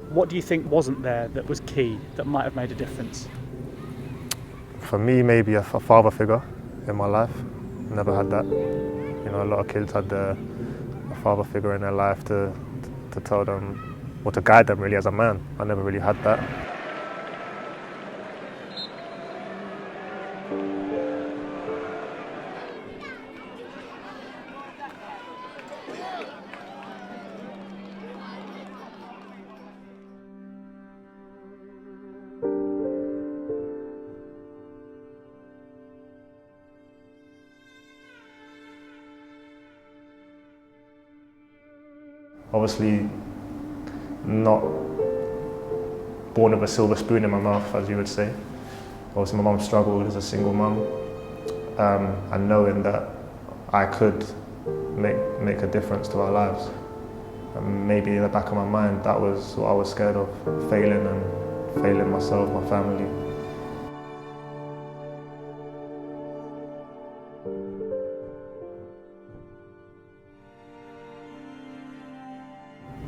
What do you think wasn't there that was key, that might have made a difference? For me, maybe a father figure in my life. Never had that. You know, a lot of kids had a father figure in their life to tell them, or to guide them really as a man. I never really had that. Obviously, not born with a silver spoon in my mouth, as you would say. Obviously, my mum struggled as a single mum, and knowing that I could make a difference to our lives. And maybe in the back of my mind, that was what I was scared of, failing myself, my family.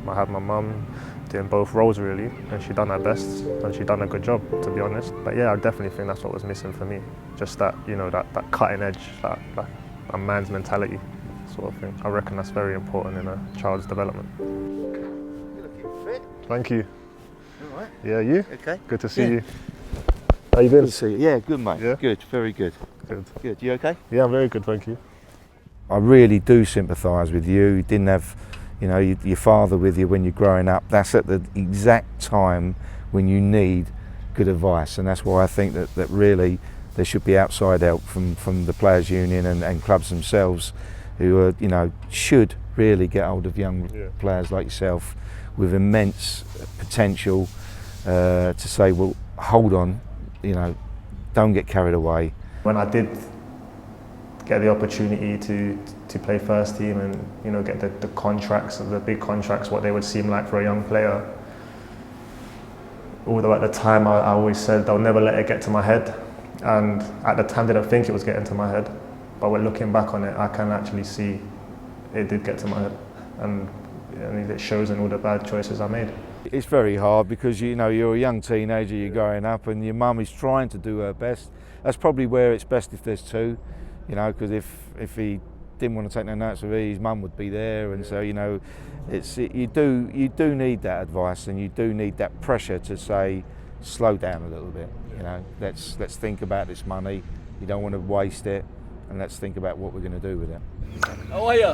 I had my mum doing both roles really, and she done her best, and she done a good job, to be honest. But yeah, I definitely think that's what was missing for me. Just that, you know, that cutting edge, that a man's mentality sort of thing. I reckon that's very important in a child's development. You're looking fit. Thank you. All right. Yeah, you? Okay. Good to see you. How you been? Good to see you. Yeah, good mate. Yeah? Good, very good. Good. Good. You okay? Yeah, I'm very good, thank you. I really do sympathise with you. You didn't have, you know, your father with you when you're growing up. That's at the exact time when you need good advice, and that's why I think that really there should be outside help from the Players' Union and clubs themselves, who are, you know, should really get hold of young players like yourself with immense potential to say, well, hold on, you know, don't get carried away. When I did get the opportunity to play first team and, you know, get the contracts, the big contracts, what they would seem like for a young player. Although at the time I always said I'll never let it get to my head, and at the time I didn't think it was getting to my head, but when looking back on it, I can actually see it did get to my head, and it shows in all the bad choices I made. It's very hard because, you know, you're a young teenager, you're growing up, and your mum is trying to do her best. That's probably where it's best if there's two, you know, because if he didn't want to take no notes of it, his mum would be there, and so, you know, you do need that advice, and you do need that pressure to say, slow down a little bit. You know, let's think about this money. You don't want to waste it, and let's think about what we're going to do with it. How are you? Yeah,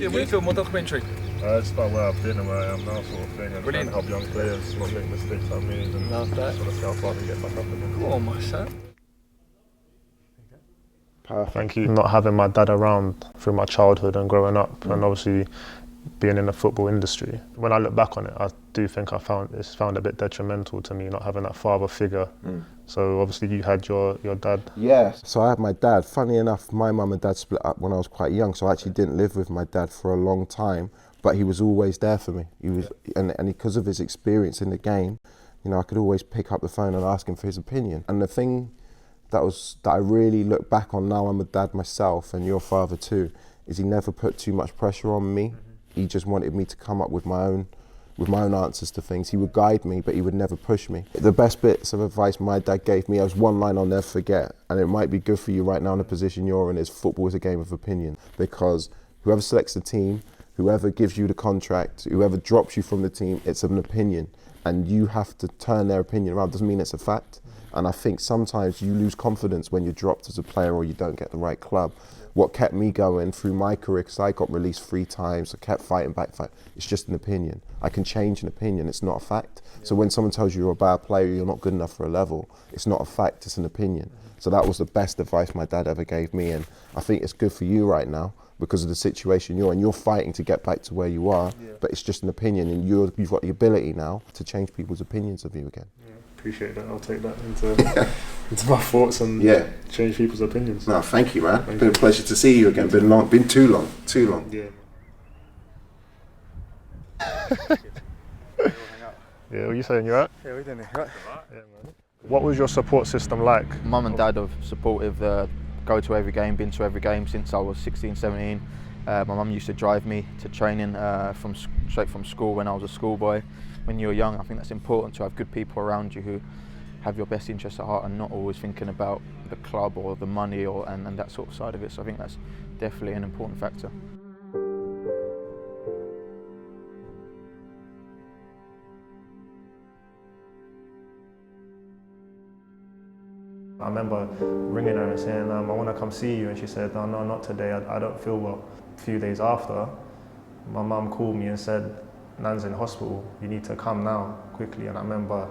what do you feel? What documentary? It's about where I've been and where I am now, sort of thing, and trying to help young players not make mistakes I made, and love that. sort of see how far I can get back up again. Go on, my son. Perfect. Thank you. Not having my dad around through my childhood and growing up, and obviously being in the football industry, when I look back on it, I do think it's found a bit detrimental to me not having that father figure. So obviously you had your dad. Yes. So I had my dad. Funny enough, my mum and dad split up when I was quite young, so I actually didn't live with my dad for a long time, but he was always there for me. He was, and because of his experience in the game, you know, I could always pick up the phone and ask him for his opinion. And the thing that I really look back on now, I'm a dad myself and your father too, is he never put too much pressure on me. He just wanted me to come up with my own answers to things. He would guide me, but he would never push me. The best bits of advice my dad gave me, was one line I'll never forget, and it might be good for you right now in the position you're in, is football is a game of opinion, because whoever selects the team, whoever gives you the contract, whoever drops you from the team, it's an opinion, and you have to turn their opinion around. Doesn't mean it's a fact. And I think sometimes you lose confidence when you're dropped as a player or you don't get the right club. What kept me going through my career, because I got released 3 times, I kept fighting back. It's just an opinion. I can change an opinion, it's not a fact. So when someone tells you you're a bad player, you're not good enough for a level, it's not a fact, it's an opinion. So that was the best advice my dad ever gave me, and I think it's good for you right now because of the situation you're in. You're fighting to get back to where you are, but it's just an opinion, and you've got the ability now to change people's opinions of you again. Appreciate that. I'll take that into my thoughts and change people's opinions. No, thank you, man. It's been a pleasure to see you again. Been too long. Yeah. Yeah, what are you saying? You right? Yeah, we're doing it, right? Yeah, man. What was your support system like? Mum and dad are supportive, go to every game, been to every game since I was 16, 17. My mum used to drive me to training from straight from school when I was a schoolboy. When you're young, I think that's important to have good people around you who have your best interests at heart and not always thinking about the club or the money and that sort of side of it. So I think that's definitely an important factor. I remember ringing her and saying, I want to come see you, and she said, no, not today, I don't feel well. A few days after, my mum called me and said, Nan's in hospital, you need to come now, quickly. And I remember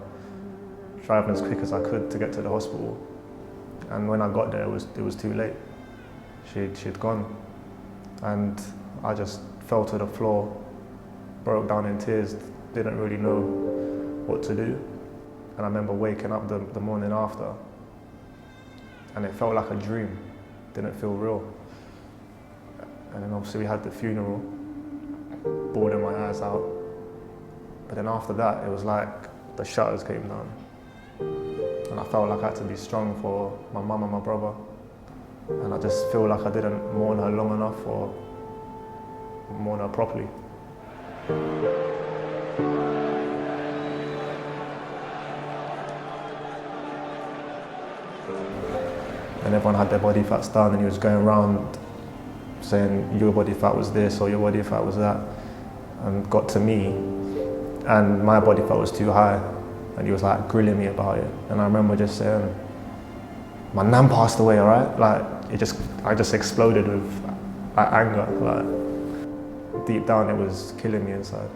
driving as quick as I could to get to the hospital. And when I got there, it was too late. She'd gone. And I just fell to the floor, broke down in tears, didn't really know what to do. And I remember waking up the morning after, and it felt like a dream, didn't feel real. And then obviously we had the funeral, bawling my eyes out. But then after that, it was like the shutters came down. And I felt like I had to be strong for my mum and my brother. And I just feel like I didn't mourn her long enough or mourn her properly. And everyone had their body fats done, and he was going around saying your body fat was this or your body fat was that, and got to me and my body fat was too high, and he was like grilling me about it. And I remember just saying, my nan passed away, alright? Like I just exploded with anger. Like deep down it was killing me inside.